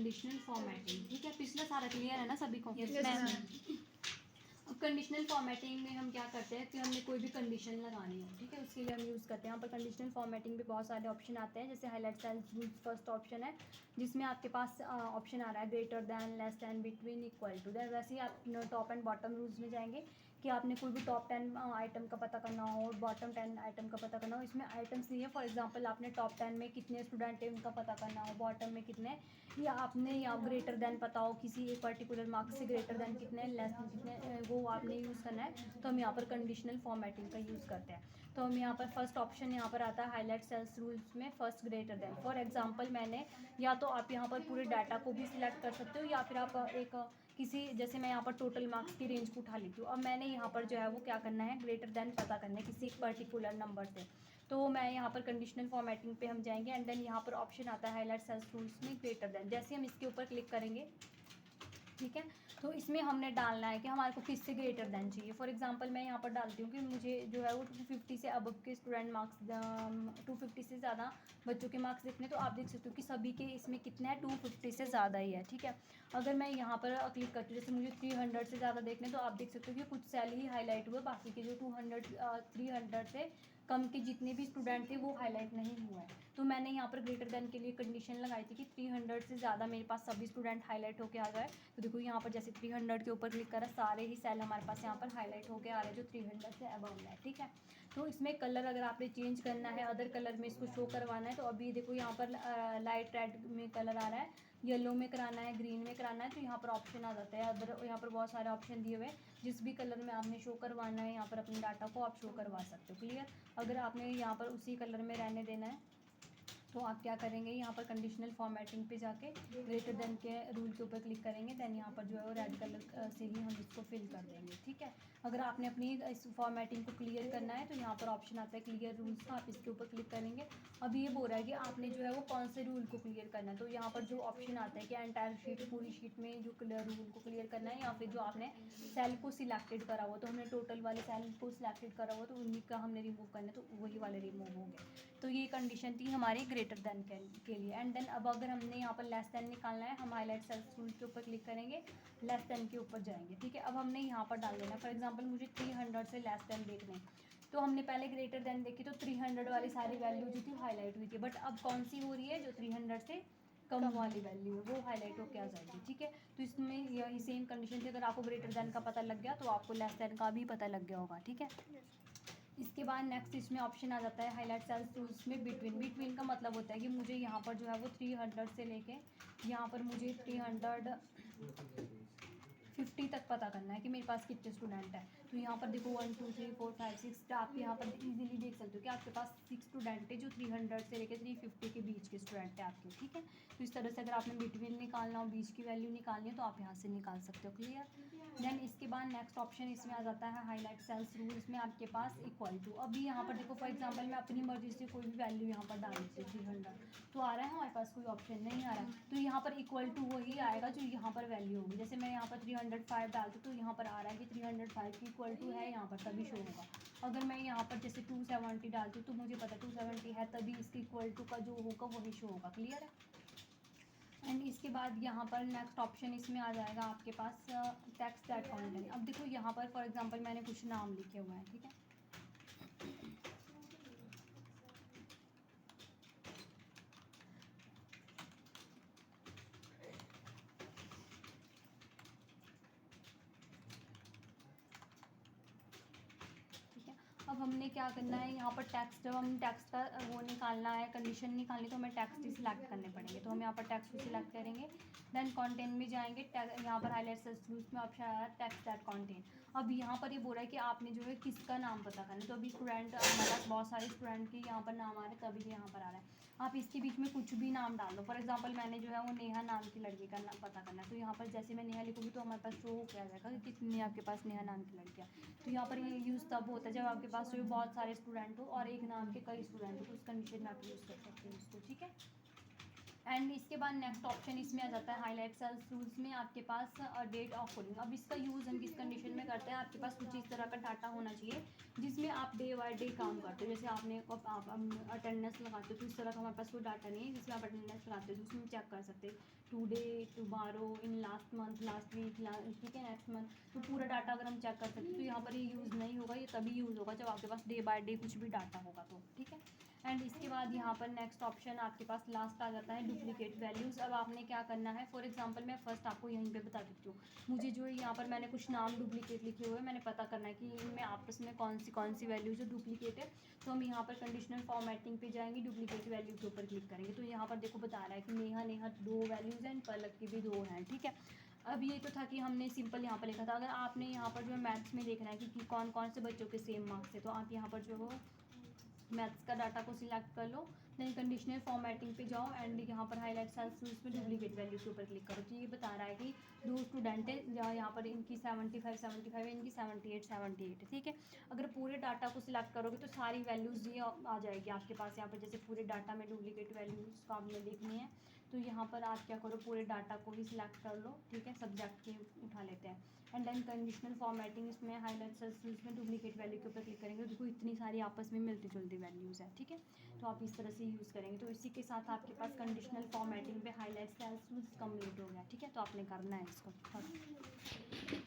Conditional formatting. ठीक है, पिछला सारा क्लियर है ना सभी को? Yes, ma'am. अब कंडीशनल फॉर्मेटिंग में हम क्या करते हैं कि हमने कोई भी कंडीशन लगानी हो, ठीक है, उसके लिए हम यूज़ करते हैं। यहाँ पर कंडीशनल फॉर्मेटिंग में बहुत सारे ऑप्शन आते हैं, जैसे highlight cells rules first option है, जिसमें आपके पास ऑप्शन आ रहा है greater than, less than, between, equal to. वैसे ही आप टॉप एंड बॉटम रूल्स में जाएंगे कि आपने कोई भी टॉप 10 आइटम का पता करना हो और बॉटम 10 आइटम का पता करना हो। इसमें आइटम्स नहीं है, फॉर एग्जांपल आपने टॉप 10 में कितने स्टूडेंट हैं उनका पता करना हो, बॉटम में कितने, या आपने या ग्रेटर देन पता हो किसी एक पर्टिकुलर मार्क्स से ग्रेटर देन कितने, लेस देन कितने, वो आपने यूज़ करना है। तो हम यहाँ पर कंडीशनल फॉर्मेटिंग का यूज़ करते हैं। तो हम यहाँ पर फर्स्ट ऑप्शन यहाँ पर आता है हाईलाइट सेल्स रूल्स में first greater than. For example मैंने, या तो आप यहाँ पर पूरे डाटा को भी सिलेक्ट कर सकते हो, या फिर आप एक किसी, जैसे मैं यहाँ पर टोटल मार्क्स की रेंज को उठा लेती हूँ। अब मैंने यहाँ पर जो है वो क्या करना है, ग्रेटर देन पता करना है किसी एक पर्टिकुलर नंबर से। तो मैं यहाँ पर कंडीशनल फॉर्मेटिंग पे हम जाएंगे एंड देन यहाँ पर ऑप्शन आता है हाईलाइट सेल्स रूल्स में ग्रेटर देन। जैसे हम इसके ऊपर क्लिक करेंगे, ठीक है, तो इसमें हमने डालना है कि हमारे को किससे ग्रेटर देन चाहिए। फॉर एग्जांपल मैं यहाँ पर डालती हूँ कि मुझे जो है वो 250 से अबव के स्टूडेंट मार्क्स, 250 से ज़्यादा बच्चों के मार्क्स देखने। तो आप देख सकते हो कि सभी के इसमें कितना है, 250 से ज़्यादा ही है। ठीक है, अगर मैं यहाँ पर क्लिक करती हूँ, जैसे मुझे 300 से ज़्यादा देखने, तो आप देख सकते हो कि कुछ सेल ही हाईलाइट हुए, बाकी के जो 300 से कम के जितने भी स्टूडेंट थे वो हाईलाइट नहीं हुआ है। तो मैंने यहाँ पर ग्रेटर देन के लिए कंडीशन लगाई थी कि 300 से ज़्यादा मेरे पास सभी स्टूडेंट हाईलाइट होकर आ जाए। तो देखो यहाँ पर जैसे 300 के ऊपर क्लिक करा, सारे ही सेल हमारे पास यहाँ पर हाईलाइट होकर आ रहे हैं जो 300 से अबव है। ठीक है, तो इसमें कलर अगर आपने चेंज करना है, अदर कलर में इसको शो करवाना है, तो अभी देखो यहाँ पर लाइट रेड में कलर आ रहा है, येलो में कराना है, ग्रीन में कराना है, तो यहाँ पर ऑप्शन आ जाता है। अदर यहाँ पर बहुत सारे ऑप्शन दिए हुए हैं, जिस भी कलर में आपने शो करवाना है यहाँ पर अपने डाटा को आप शो करवा सकते हो। क्लियर, अगर आपने यहाँ पर उसी कलर में रहने देना है तो आप क्या करेंगे, यहाँ पर कंडीशनल फॉर्मेटिंग पे जाके ग्रेटर देन के रूल के ऊपर क्लिक करेंगे, देन यहाँ पर जो है वो रेड कलर से ही हम इसको फिल कर देंगे। ठीक है, अगर आपने अपनी इस फॉर्मेटिंग को क्लियर करना है तो यहाँ पर ऑप्शन आता है क्लियर रूल्स का, आप इसके ऊपर क्लिक करेंगे। अब ये बोल रहा है कि आपने जो है वो कौन से रूल को क्लियर करना है। तो यहाँ पर जो ऑप्शन आता है कि एंटायर शीट, पूरी शीट में जो रूल को क्लियर करना है, या फिर जो आपने सेल को सिलेक्टेड करा हुआ, तो हमने टोटल वाले सेल को सिलेक्टेड करा हुआ तो उन्हीं का हमने रिमूव करना है, तो वही वाले रिमूव हो गए। तो ये कंडीशन थी हमारी ग्रेटर देन के लिए। एंड देन अब अगर हमने यहाँ पर लेस देन निकालना है, हम हाईलाइट सेल्स रूल के ऊपर क्लिक करेंगे, लेस देन के ऊपर जाएंगे। ठीक है, अब हमने यहाँ पर डाल देना, फॉर एग्जांपल मुझे 300 से लेस देन देखना है, तो हमने पहले ग्रेटर देन देखी तो 300 वाली सारी वैल्यू जो थी हाईलाइट हुई थी, बट अब कौन सी हो रही है, जो 300 से कम वाली वैल्यू है वो हाईलाइट होकर आ जाएगी। ठीक है, तो इसमें यही सेम कंडीशन थी, अगर आपको ग्रेटर देन का पता लग गया तो आपको लेस देन का भी पता लग गया होगा। ठीक है, इसके बाद नेक्स्ट इसमें ऑप्शन आ जाता है हाईलाइट सेल्स रूल्स में बिटवीन। बिटवीन का मतलब होता है कि मुझे यहाँ पर जो है वो 300 से लेके यहाँ पर मुझे 350 तक पता करना है कि मेरे पास कितने स्टूडेंट हैं। तो यहाँ पर देखो 1 2 3 4 5 6, आप यहाँ पर इजीली देख सकते हो कि आपके पास 6 स्टूडेंट है जो 300 से लेकर 350 के बीच के स्टूडेंट हैं आपके। ठीक है, तो इस तरह से अगर आपने बिटवीन निकालना हो, बीच की वैल्यू निकालनी है, तो आप यहाँ से निकाल सकते हो। क्लियर, देन इसके बाद नेक्स्ट ऑप्शन इसमें आ जाता है हाईलाइट सेल्स रूल्स में आपके पास इक्वल टू। अभी यहाँ पर देखो फॉर एग्जांपल मैं अपनी मर्जी से कोई भी वैल्यू यहाँ पर डाल देती हूँ, 300 तो आ रहा है हमारे पास, कोई ऑप्शन नहीं आ रहा है, तो यहाँ पर इक्वल टू वही आएगा जो यहाँ पर वैल्यू होगी। जैसे मैं यहाँ पर 305 डालती हूँ तो यहाँ पर आ रहा है कि 305 की इक्वल टू है यहाँ पर, तभी शो होगा। अगर मैं यहाँ पर जैसे 270 डालती हूँ तो मुझे पता 270 है, तभी इसकी इक्वल टू का जो होगा वही शो होगा। क्लियर है, एंड इसके बाद यहाँ पर नेक्स्ट ऑप्शन इसमें आ जाएगा आपके पास टेक्स्ट दैट कंटेंट। अब देखो यहाँ पर फॉर एग्जांपल मैंने कुछ नाम लिखे हुए हैं, ठीक है, अब हमने क्या करना है, यहाँ पर टेक्स्ट, जब हम टेक्स्ट का वो निकालना है, कंडीशन निकालनी, तो हमें टेक्स्ट ही सिलेक्ट करने पड़ेंगे। तो हम यहाँ पर टेक्स्ट को सिलेक्ट करेंगे, देन कंटेंट में जाएंगे, यहाँ पर हाईलाइट सेल्स रूल्स में ऑप्शन आ रहा है टेक्स्ट दैट कंटेंट। अब यहाँ पर ये बोल रहा है कि आपने जो है किसका नाम पता करना है। तो अभी स्टूडेंट हमारे पास बहुत सारे स्टूडेंट के यहाँ पर नाम आ रहे हैं, तभी यहाँ पर आ रहा है। आप इसके बीच में कुछ भी नाम डाल दो, फॉर एग्जाम्पल मैंने जो है वो नेहा नाम की लड़की का नाम पता करना है, तो यहाँ पर जैसे मैं नेहा लिखूँगी तो हमारे पास शो क्या जाएगा कि कितनी आपके पास नेहा नाम की लड़कियाँ। तो यहाँ पर ये यूज़ तब होता है जब आपके पास जो बहुत सारे स्टूडेंट हो और एक नाम के कई स्टूडेंट हो, तो उस कंडीशन में आप यूज़ कर सकते हो इसको। ठीक है, एंड इसके बाद नेक्स्ट ऑप्शन इसमें आ जाता है हाईलाइट सेल्स रूल्स में आपके पास डेट ऑफ पोलिंग। अब इसका यूज़ हम किस कंडीशन में करते हैं, आपके पास कुछ इस तरह का डाटा होना चाहिए जिसमें आप डे बाय डे काम करते हो। जैसे आपने आप अटेंडेंस लगाते हो तो इस तरह का हमारे पास कोई डाटा नहीं है जिसमें आप अटेंडेंस लगाते हो, तो उसमें चेक कर सकते हैं today, tomorrow, in last month, last week, ठीक है, नेक्स्ट मंथ, तो पूरा डाटा अगर हम चेक कर सकते हैं। तो यहाँ पर ये यूज़ नहीं होगा, ये तभी यूज़ होगा जब आपके पास डे बाय डे कुछ भी डाटा होगा तो, ठीक है। एंड इसके बाद यहाँ पर नेक्स्ट ऑप्शन आपके पास लास्ट आ जाता है डुप्लीकेट वैल्यूज़। अब आपने क्या करना है, फॉर एग्जांपल मैं फर्स्ट आपको यहीं पे बता देती हूँ। मुझे जो है यहाँ पर मैंने कुछ नाम डुप्लीकेट लिखे हुए हैं, मैंने पता करना है कि इनमें आपस में कौन सी वैल्यू जो डुप्लीकेट है। तो हम यहाँ पर कंडीशनल फॉर्मेटिंग पे जाएंगे, डुप्लीकेट वैल्यू के ऊपर क्लिक करेंगे। तो यहाँ पर देखो बता रहा है कि नेहा 2 वैल्यूज़ हैं, पलक की भी 2 हैं, ठीक है। अब ये तो था कि हमने सिंपल यहाँ पर लिखा था। अगर आपने यहाँ पर जो है मैथ्स में देखना है कि कौन कौन से बच्चों के सेम मार्क्स है, तो आप यहाँ पर जो हो मैथ्स का डाटा को सिलेक्ट कर लो, देन कंडीशनल फॉर्मेटिंग पे जाओ एंड यहाँ पर हाईलाइट सेल्स में डुप्लीकेट वैल्यू के ऊपर क्लिक करो। तो ये बता रहा है कि 2 स्टूडेंट है, यहाँ पर इनकी 75 है, इनकी 78 है, ठीक है। अगर पूरे डाटा को सिलेक्ट करोगे तो सारी वैल्यूज़ ये आ जाएगी आपके पास। यहाँ पर जैसे पूरे डाटा में डुप्लीकेट वैल्यूज़ को आपने देखनी है, तो यहाँ पर आप क्या करो, पूरे डाटा को ही सिलेक्ट कर लो, ठीक है। सब्जेक्ट के उठा लेते हैं एंड देन कंडीशनल फॉर्मेटिंग, इसमें हाईलाइट सेल्स में डुप्लीकेट वैल्यू के ऊपर क्लिक करेंगे। देखो इतनी सारी आपस में मिलती जुलती वैल्यूज़ है, ठीक है। तो आप इस तरह से यूज़ करेंगे। तो इसी के साथ आपके पास कंडीशनल फॉर्मेटिंग पे हाईलाइट सेल्स कंप्लीट हो गया, ठीक है। तो आपने करना है इसको।